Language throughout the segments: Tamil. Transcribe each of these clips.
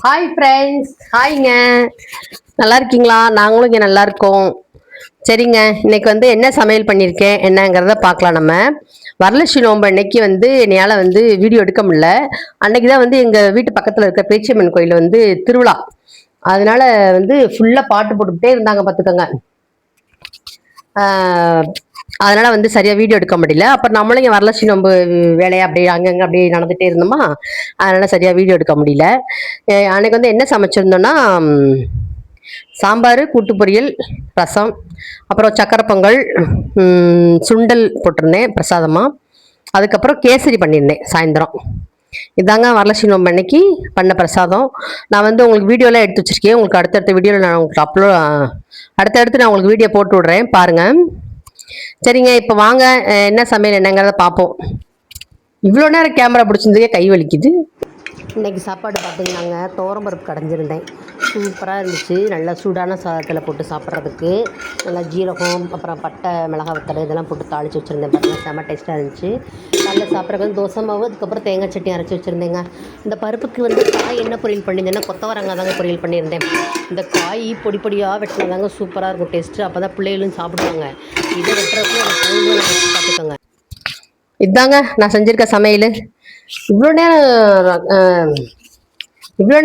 Hi friends, ஹாய்ங்க. நல்லா இருக்கீங்களா? நாங்களும் இங்கே நல்லா இருக்கோம். சரிங்க, இன்னைக்கு வந்து என்ன சமையல் பண்ணியிருக்கேன் என்னங்கிறத பார்க்கலாம். நம்ம வரலட்சுமி நோன்பு அன்னைக்கு வந்து என்னால் வந்து வீடியோ எடுக்க முடியல. அன்னைக்கு தான் வந்து எங்கள் வீட்டு பக்கத்தில் இருக்க பேச்சியம்மன் கோயில் வந்து திருவிழா. அதனால வந்து ஃபுல்லாக பாட்டு போட்டுக்கிட்டே இருந்தாங்க பார்த்துக்கோங்க. அதனால வந்து சரியா வீடியோ எடுக்க முடியல. அப்புறம் நம்மளும் இங்கே வரலட்சுமி நோன்பு வேலையா அப்படியே அங்கங்கே அப்படியே நடந்துகிட்டே இருந்தோமா, அதனால சரியா வீடியோ எடுக்க முடியல. அன்னைக்கு வந்து என்ன சமைச்சிருந்தோம்னா, சாம்பார், கூட்டு பொரியல், ரசம், அப்புறம் சக்கரை பொங்கல், சுண்டல் போட்டிருந்தேன் பிரசாதமாக. அதுக்கப்புறம் கேசரி பண்ணியிருந்தேன் சாயந்தரம். இதாங்க வரலட்சுமி நோன்பு அன்னைக்கு பண்ண பிரசாதம். நான் வந்து உங்களுக்கு வீடியோலாம் எடுத்து வச்சிருக்கேன். உங்களுக்கு அடுத்தடுத்த வீடியோவில் நான் உங்களுக்கு அடுத்தடுத்து நான் உங்களுக்கு வீடியோ போட்டு விடுறேன் பாருங்கள். சரிங்க, இப்போ வாங்க என்ன சமையல் என்னங்கிறத பார்ப்போம். இவ்வளோ நேரம் கேமரா பிடிச்சிருந்தே கை வலிக்குது. இன்றைக்கி சாப்பாடு பார்த்தீங்கன்னாங்க, துவரம்பருப்பு கடைஞ்சிருந்தேன். சூப்பராக இருந்துச்சு. நல்லா சூடான சாதத்தில் போட்டு சாப்பிட்றதுக்கு நல்லா ஜீரகம், அப்புறம் பட்டை, மிளகாய் வத்தல் இதெல்லாம் போட்டு தாளித்து வச்சுருந்தேன். பாருங்கள், செம்ம டேஸ்ட்டாக இருந்துச்சு. நல்லா சாப்பிட்றதுக்கு வந்து தோசை மாவு, அதுக்கப்புறம் தேங்காய் சட்னி அரைச்சி வச்சுருந்தேங்க. இந்த பருப்புக்கு வந்து காய் என்ன பொரியல் பண்ணியிருந்தேன்னா, கொத்தவரங்காய் தாங்க பொரியல் பண்ணியிருந்தேன். இந்த காய் பொடி பொடியாக வெட்டினாதாங்க சூப்பராக இருக்கும் டேஸ்ட்டு. அப்போ தான் பிள்ளைகளும் சாப்பிடுவாங்க. இதை வெட்டுறதுக்கு எனக்கு பார்த்துக்கோங்க. இதாங்க நான் செஞ்சுருக்க சமையல். இவ்வளோ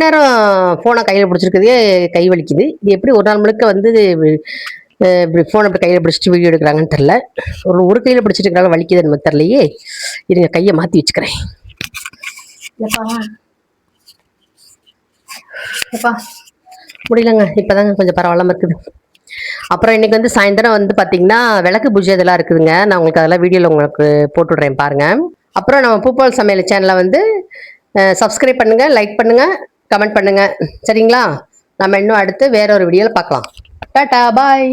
நேரம் ஃபோனை கையில் பிடிச்சிருக்குதே கை வலிக்குது. இது எப்படி ஒரு நாள் முழுக்க வந்து இப்படி ஃபோனை இப்படி கையில் பிடிச்சிட்டு வீடியோ எடுக்கிறாங்கன்னு தெரில. ஒரு கையில் பிடிச்சிட்டு இருக்கிறாங்க, வலிக்குதுன்னு நம்ம தெரிலையே. இருங்க, கையை மாற்றி வச்சுக்கிறேன். எப்பா முடியலங்க, இப்போதாங்க கொஞ்சம் பரவாயில்லாமல் இருக்குது. அப்புறம் இன்றைக்கி வந்து சாயந்தரம் வந்து பார்த்திங்கன்னா விளக்கு பூஜை இதெல்லாம் இருக்குதுங்க. நான் உங்களுக்கு அதெல்லாம் வீடியோவில் உங்களுக்கு போட்டுவிட்றேன் பாருங்கள். அப்புறம் நம்ம பூப்பால் சமையல் சேனலை வந்து சப்ஸ்கிரைப் பண்ணுங்கள், லைக் பண்ணுங்கள், கமெண்ட் பண்ணுங்கள். சரிங்களா? நம்ம இன்னும் அடுத்து வேற ஒரு வீடியோவில் பார்க்கலாம். டாடா, பாய்.